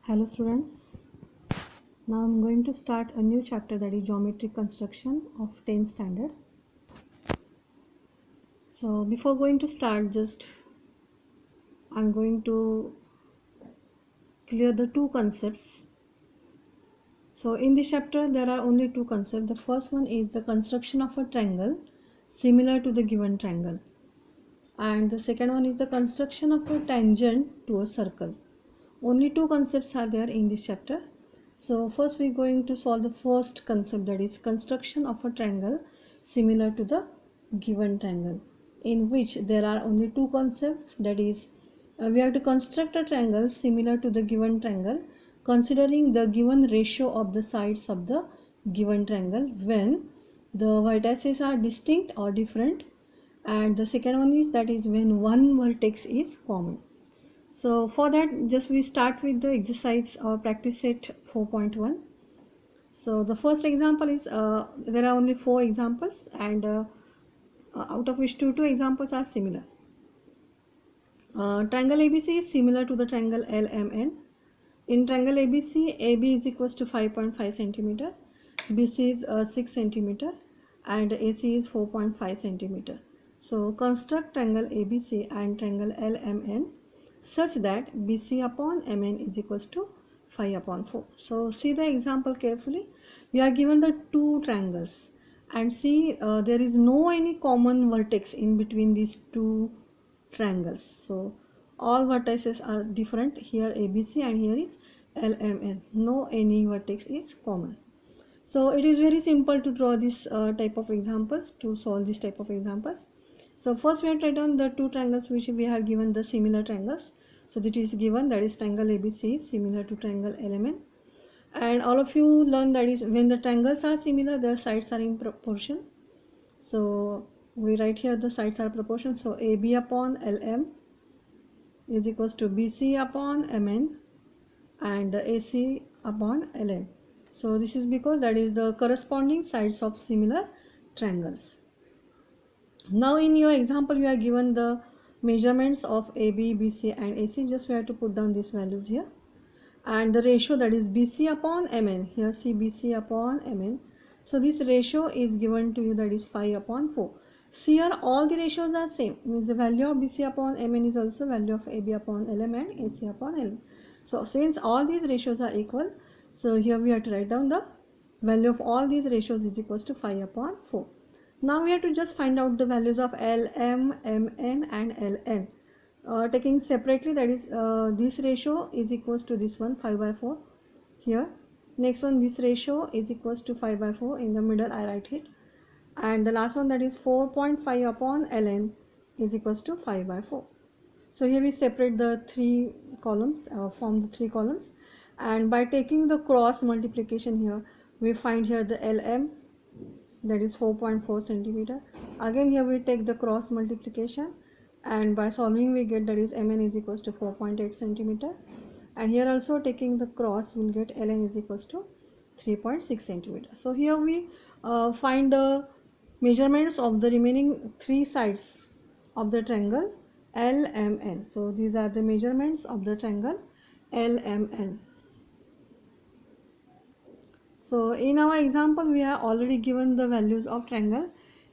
Hello students, now I'm going to start a new chapter, that is geometric construction of 10th standard. So before going to start, I'm going to clear the two concepts. So in this chapter there are only two concepts. The first one is the construction of a triangle similar to the given triangle, and the second one is the construction of a tangent to a circle. Only two concepts are there in this chapter. So first we're going to solve the first concept, that is construction of a triangle similar to the given triangle, in which there are only two concepts, that is we have to construct a triangle similar to the given triangle considering the given ratio of the sides of the given triangle when the vertices are distinct or different, and the second one is that is when one vertex is common. So for that, just we start with the exercise or practice set 4.1. So the first example is there are only 4 examples, and out of which two examples are similar. Triangle ABC is similar to the triangle LMN. In triangle ABC, AB is equals to 5.5 centimeter, BC is 6 centimeter, and AC is 4.5 centimeter. So construct triangle ABC and triangle LMN such that BC upon MN is equals to 5 upon 4. So see the example carefully. We are given the two triangles, and see there is no any common vertex in between these two triangles. So all vertices are different, here ABC and here is LMN. No any vertex is common. So it is very simple to draw this type of examples, to solve this type of examples. So first we have to write down the two triangles which we have given the similar triangles. So that is given, that is triangle ABC is similar to triangle LMN. And all of you learn that is when the triangles are similar, the sides are in proportion. So we write here the sides are proportion. So AB upon LM is equals to BC upon MN and AC upon LN. So this is because that is the corresponding sides of similar triangles. Now in your example you are given the measurements of AB, BC and AC. Just we have to put down these values here, and the ratio, that is BC upon MN. Here see BC upon MN. So this ratio is given to you, that is 5 upon 4. See here all the ratios are same, means the value of BC upon MN is also value of AB upon LM and AC upon LM. So since all these ratios are equal, so here we have to write down the value of all these ratios is equals to 5 upon 4. Now we have to just find out the values of LM, MN and LN. Taking separately, that is this ratio is equals to this one 5 by 4 here. Next one, this ratio is equals to 5 by 4, in the middle I write it, and the last one, that is 4.5 upon ln is equals to 5 by 4. So here we separate the three columns, form the three columns, and by taking the cross multiplication here we find here the LM, that is 4.4 centimeter. Again here we take the cross multiplication, and by solving we get that is MN is equals to 4.8 centimeter, and here also taking the cross we'll get LN is equals to 3.6 centimeter. So here we find the measurements of the remaining three sides of the triangle LMN. So these are the measurements of the triangle LMN. So in our example we have already given the values of triangle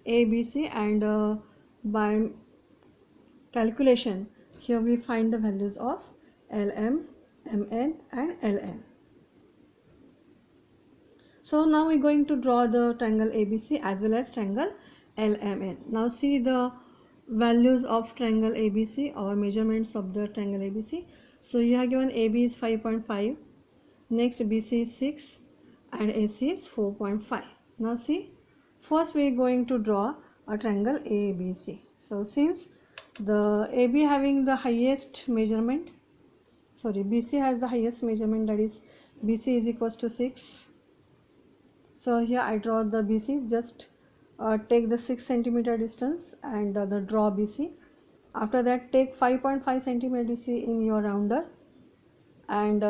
ABC, and by calculation here we find the values of LM, MN and LN. So now we're going to draw the triangle ABC as well as triangle LMN. Now see the values of triangle ABC or measurements of the triangle ABC. So you have given AB is 5.5, next BC is 6 and AC is 4.5. Now see, first we are going to draw a triangle ABC. So since the AB having the highest measurement, BC has the highest measurement, that is BC is equals to 6. So here I draw the BC, just take the 6 centimeter distance and the draw BC. After that take 5.5 centimeter BC in your rounder and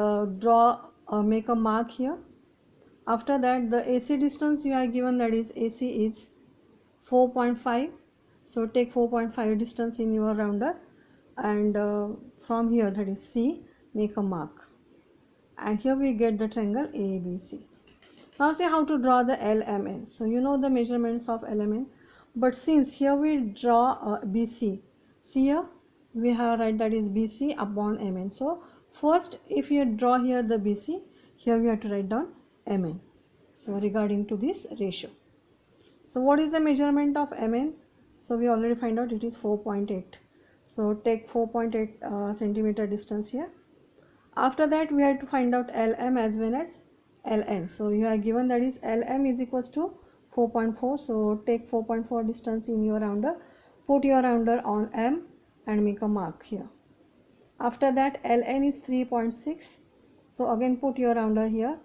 draw make a mark here. After that the AC distance you are given, that is AC is 4.5. So take 4.5 distance in your rounder, and from here, that is C, make a mark. and here we get the triangle ABC. Now see how to draw the LMN. So you know the measurements of LMN, but since here we draw BC, see here we have write that is BC upon MN. So first if you draw here the BC, here we have to write down MN. So regarding to this ratio. So what is the measurement of MN? So we already find out it is 4.8. So take 4.8 centimeter distance here. After that we have to find out LM as well as LN. So you are given that is LM is equals to 4.4. So take 4.4 distance in your rounder, put your rounder on M and make a mark here. After that LN is 3.6. So again put your rounder here,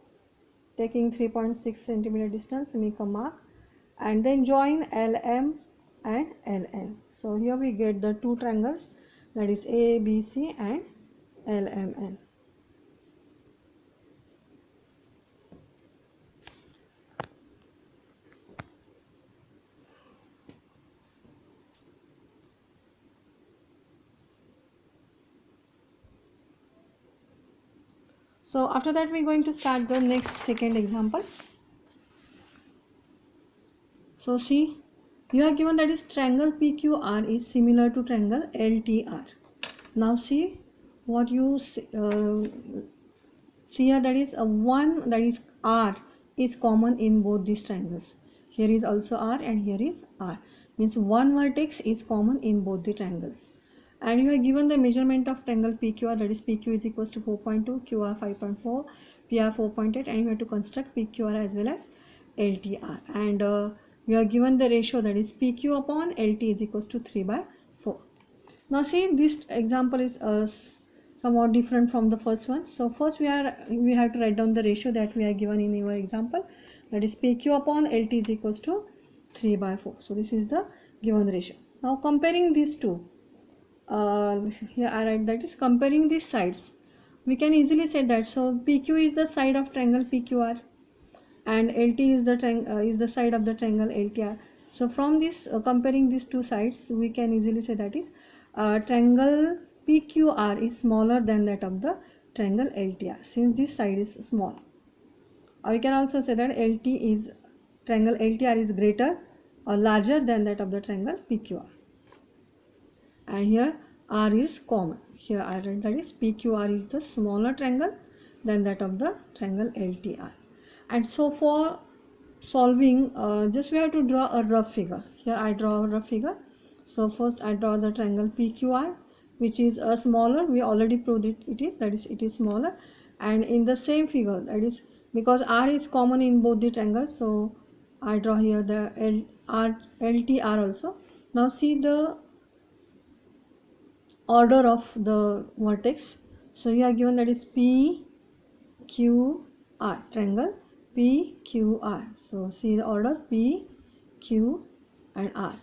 taking 3.6 centimeter distance, make a mark, and then join LM and LN. So here we get the two triangles, that is ABC and LMN. So after that we are going to start the next second example. So see, you are given that is triangle PQR is similar to triangle LTR. Now see what you see here, that is a one, that is R is common in both these triangles. Here is also R and here is R, means one vertex is common in both the triangles. And you are given the measurement of triangle PQR, that is PQ is equals to 4.2, QR 5.4, PR 4.8, and you have to construct PQR as well as LTR. And you are given the ratio, that is PQ upon LT is equals to 3/4. Now see, this example is somewhat different from the first one. So first we have to write down the ratio that we are given in our example, that is PQ upon LT is equals to 3/4. So this is the given ratio. Now comparing these two, here I write that is comparing these sides, we can easily say that, so PQ is the side of triangle PQR and LT is the side of the triangle LTR. So from this comparing these two sides, we can easily say that is triangle PQR is smaller than that of the triangle LTR, since this side is small. Or we can also say that triangle LTR is greater or larger than that of the triangle PQR. And here R is common. Here I write that is PQR is the smaller triangle than that of the triangle LTR. And so for solving, just we have to draw a rough figure. Here I draw a rough figure. So first I draw the triangle PQR, which is a smaller. We already proved it is smaller. And in the same figure, that is because R is common in both the triangles, so I draw here the LTR also. Now see the order of the vertex. So you are given that is PQR, triangle PQR. So see the order P, Q and R.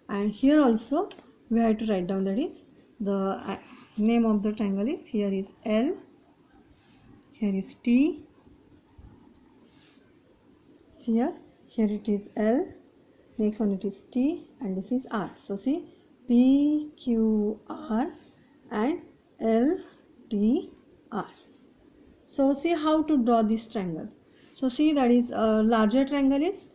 And here also we have to write down that is the name of the triangle is, here is L, here is T, see here it is L, next one it is T, and this is R. So see P, Q, R and L, T, R. So see how to draw this triangle. So see, that is larger triangle is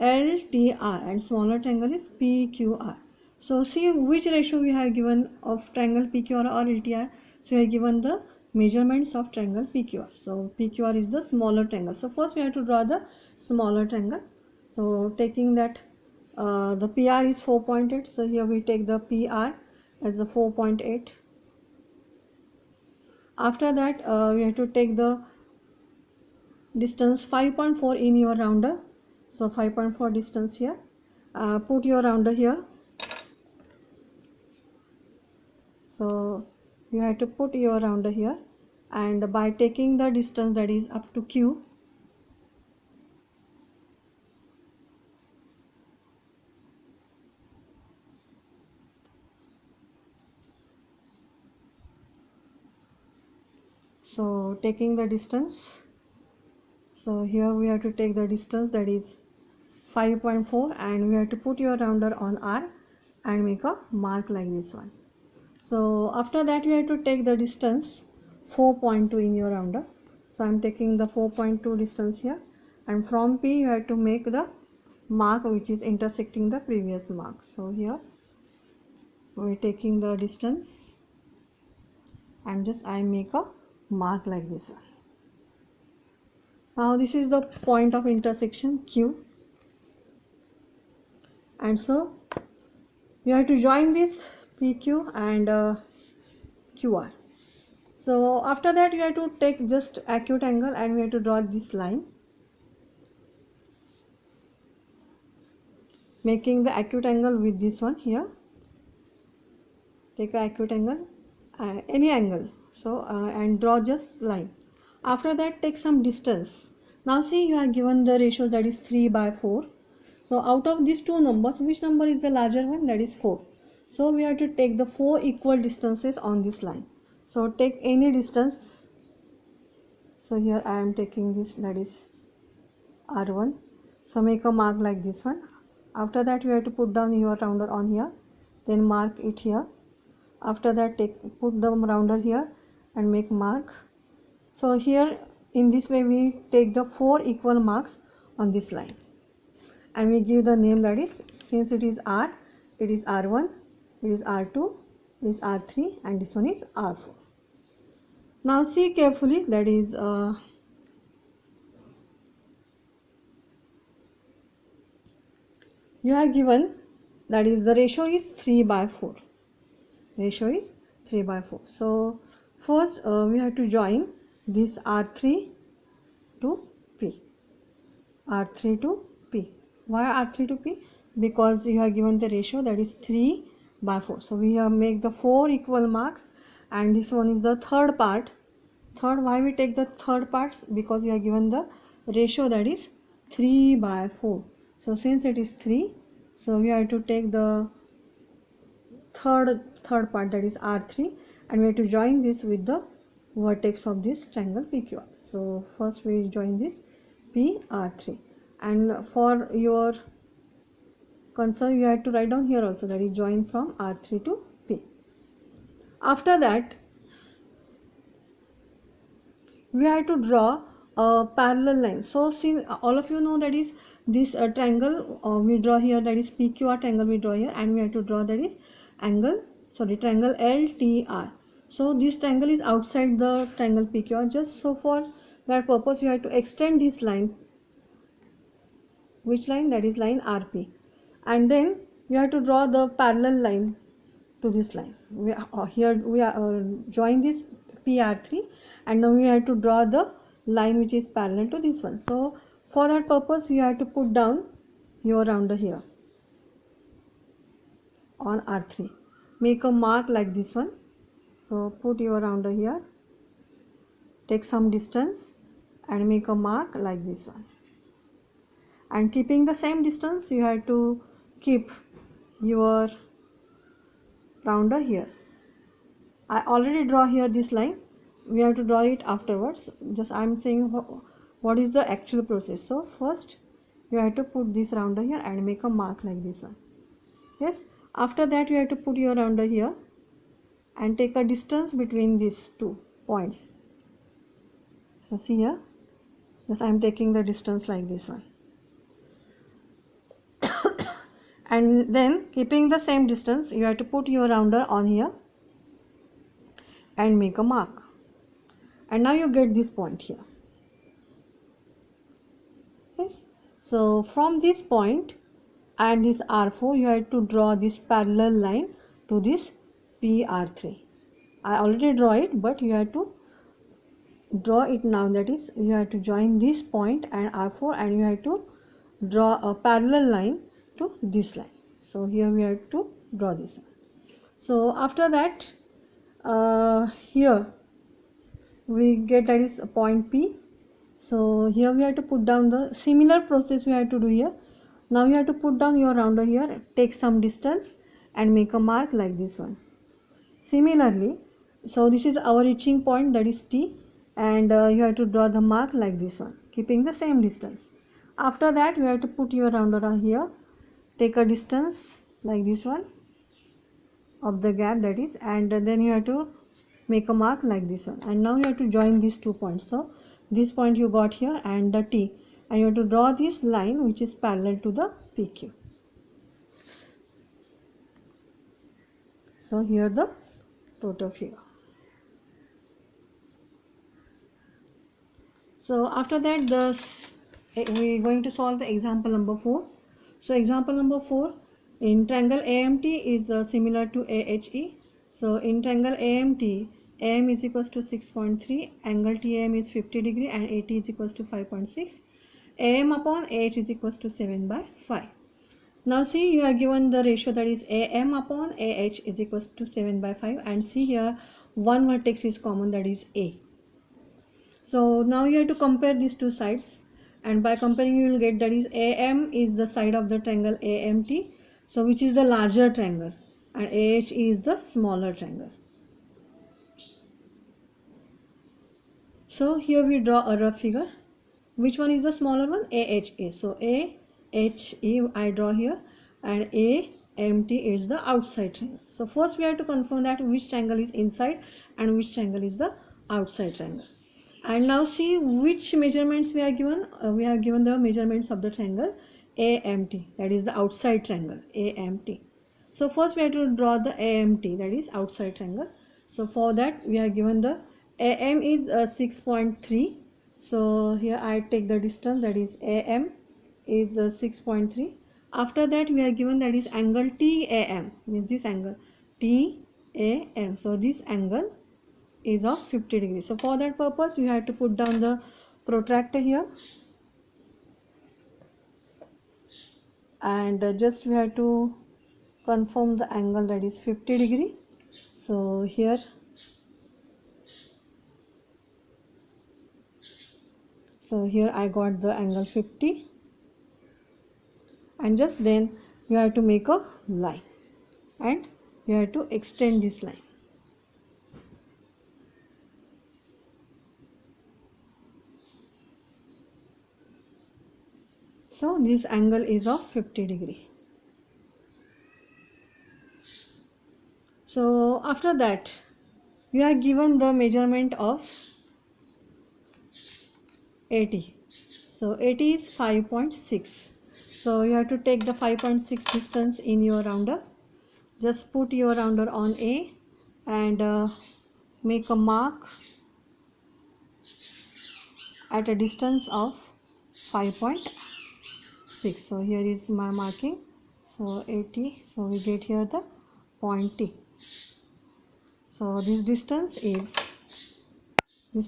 LTR and smaller triangle is PQR. So see which ratio we have given of triangle PQR or LTR. So we have given the measurements of triangle PQR. So PQR is the smaller triangle. So first we have to draw the smaller triangle. So taking that the PR is 4.8. So here we take the PR as the 4.8. After that we have to take the distance 5.4 in your rounder. So 5.4 distance here. Put your rounder here. So you have to put your rounder here, and by taking the distance that is up to Q, so taking the distance, so here we have to take the distance that is 5.4 and we have to put your rounder on R and make a mark like this one. So after that you have to take the distance 4.2 in your rounder. So I am taking the 4.2 distance here, and from P you have to make the mark which is intersecting the previous mark. So here we are taking the distance and just I make a mark like this one. Now this is the point of intersection Q, and so you have to join this PQ and QR. So after that you have to take just acute angle and we have to draw this line, making the acute angle with this one here. Take a acute angle, any angle, so and draw just line. After that take some distance. Now see, you are given the ratio that is 3/4. So out of these two numbers, which number is the larger one? That is 4. So we have to take the 4 equal distances on this line. So take any distance. So here I am taking this, that is R1. So make a mark like this one. After that you have to put down your rounder on here, then mark it here. After that put the rounder here and make mark. So here in this way we take the 4 equal marks on this line, and we give the name, that is, since it is R, it is R1, it is R2, it is R3, and this one is R4. Now see carefully, that is you are given, that is the ratio is 3/4. Ratio is 3/4. So first we have to join this R3 to P. R3 to P. Why R3 to P? Because you are given the ratio, that is 3/4. So we have make the 4 equal marks, and this one is the third part. Third, why we take the third parts? Because you are given the ratio, that is 3/4. So since it is 3, so we have to take the third part, that is R3, and we have to join this with the vertex of this triangle PQR. So first we join this PR3, and for your concern you have to write down here also, that is join from R3 to P. After that we have to draw a parallel line. So since all of you know, that is this triangle we draw here, that is PQR triangle we draw here, and we have to draw, that is triangle LTR. So this triangle is outside the triangle PQR. Just so for that purpose you have to extend this line. Which line? That is line RP, and then you have to draw the parallel line to this line. Here we are join this PR3, and now we have to draw the line which is parallel to this one. So for that purpose you have to put down your rounder here on R3. Make a mark like this one. So put your rounder here, take some distance and make a mark like this one, and keeping the same distance you have to keep your rounder here. I already draw here this line, we have to draw it afterwards. Just I am saying what is the actual process. So first you have to put this rounder here and make a mark like this one. Yes, after that you have to put your rounder here and take a distance between these 2 points. So see here, yes, I am taking the distance like this one. And then keeping the same distance you have to put your rounder on here and make a mark, and now you get this point here. Yes, so from this point and this R4 you have to draw this parallel line to this PR3. I already draw it, but you have to draw it now. That is, you have to join this point and R4, and you have to draw a parallel line to this line. So here we have to draw this one. So after that here we get, that is a point P. So here we have to put down the similar process we have to do here. Now you have to put down your rounder here, take some distance and make a mark like this one. Similarly, so this is our reaching point, that is T, and you have to draw the mark like this one, keeping the same distance. After that you have to put your rounder here, take a distance like this one of the gap, that is, and then you have to make a mark like this one, and now you have to join these 2 points. So this point you got here and the T, and you have to draw this line which is parallel to the PQ. So here the total figure. So after that we are going to solve the example number 4. So example number 4, in triangle AMT is similar to AHE. So in triangle AMT, AM is equals to 6.3, angle TAM is 50 degree and AT is equals to 5.6. AM upon AH is equals to 7/5. Now see, you are given the ratio, that is AM upon AH is equals to 7/5, and see here one vertex is common, that is A. So now you have to compare these two sides, and by comparing you will get, that is AM is the side of the triangle AMT, so which is the larger triangle, and AH is the smaller triangle. So here we draw a rough figure. Which one is the smaller one? AHA. So AHE I draw here, and AMT is the outside triangle. So first we have to confirm that which triangle is inside and which triangle is the outside triangle. And now see which measurements we are given. We are given the measurements of the triangle AMT, that is the outside triangle AMT. So first we have to draw the AMT, that is outside triangle. So for that we are given the AM is 6.3. So here I take the distance, that is AM is 6.3. After that we are given, that is angle TAM, means this angle TAM. So this angle is of 50 degrees. So for that purpose we have to put down the protractor here, and just we have to confirm the angle, that is 50 degree. So here I got the angle 50, and just then you have to make a line and you have to extend this line. So this angle is of 50 degree. So after that you are given the measurement of AT. So AT is 5.6. So you have to take the 5.6 distance in your rounder. Just put your rounder on A and make a mark at a distance of 5.6. So here is my marking. So AT. So we get here the point T. So this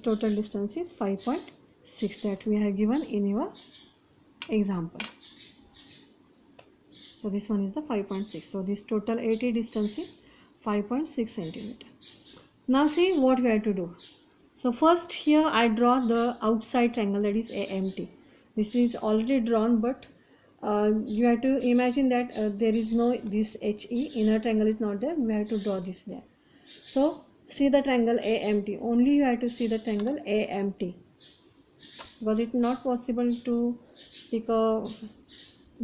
total distance is 5.6 that we have given in your example. So this one is the 5.6. So this total AT distance is 5.6 centimeter. Now see what we have to do. So first here I draw the outside triangle, that is AMT. This is already drawn, but you have to imagine that there is no this HE, inner triangle is not there. We have to draw this there. So see the triangle AMT. Only you have to see the triangle AMT, because it's not possible to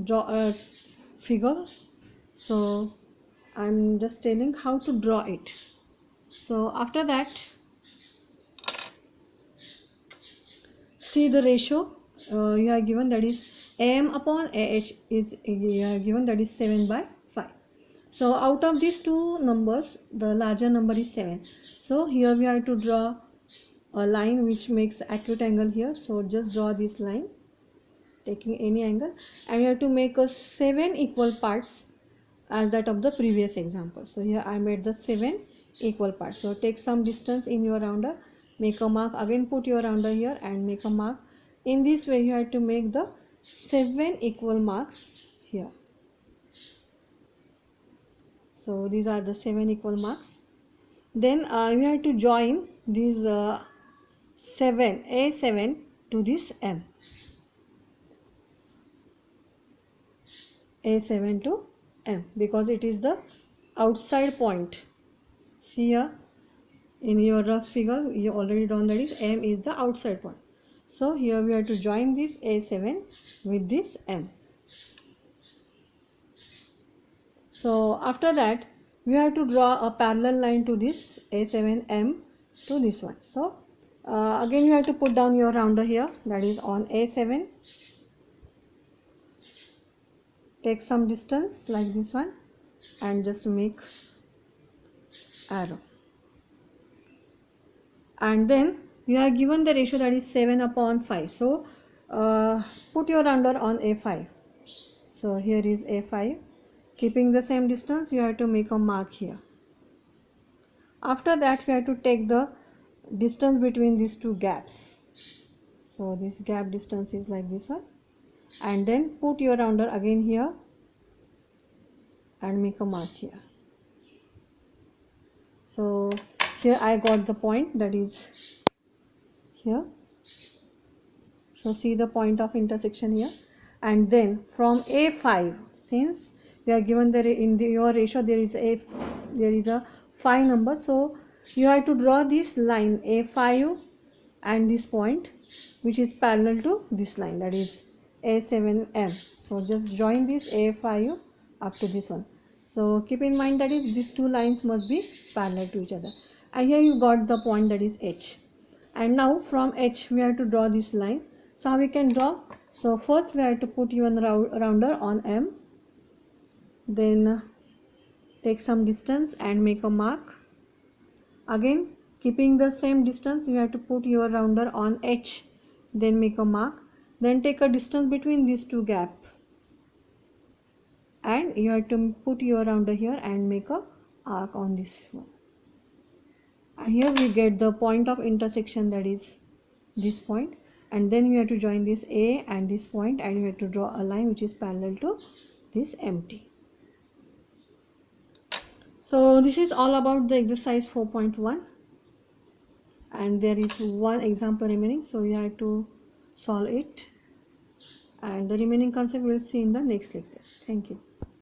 draw a figure. So I'm just telling how to draw it. So after that, see the ratio you are given, that is AM upon AH is given, that is 7/5. So out of these two numbers the larger number is 7. So here we have to draw a line which makes acute angle here. So just draw this line taking any angle, and you have to make a 7 equal parts as that of the previous example. So here I made the 7 equal parts. So take some distance in your rounder, make a mark, again put your rounder here and make a mark. In this way you have to make the 7 equal marks here. So these are the 7 equal marks. Then you have to join these 7 A7 to this M. A7 to M, because it is the outside point. See here in your rough figure you already drawn, that is M is the outside point. So here we have to join this A7 with this M. So after that we have to draw a parallel line to this A7M to this one. So Again you have to put down your rounder here, that is on A7. Take some distance like this one and just make arrow. And then you are given the ratio, that is 7/5. So put your rounder on A5. So here is A5. Keeping the same distance, you have to make a mark here. After that, we have to take the distance between these two gaps. So this gap distance is like this one. And then put your rounder again here and make a mark here. So here I got the point, that is here. So see the point of intersection here. And then from A5, since we are given your ratio there is a 5 number, so you have to draw this line A5 and this point which is parallel to this line, that is A7M. So just join this A5 up to this one. So keep in mind that is these two lines must be parallel to each other. And here you got the point, that is H. And now from H we have to draw this line. So how we can draw? So first we have to put your rounder on M, then take some distance and make a mark. Again keeping the same distance, you have to put your rounder on H, then make a mark. Then take a distance between these two gaps and you have to put your rounder here and make a arc on this one. And here we get the point of intersection, that is this point. And then you have to join this A and this point, and you have to draw a line which is parallel to this empty. So this is all about the exercise 4.1, and there is one example remaining, so you have to solve it, and the remaining concept we'll see in the next lecture. Thank you.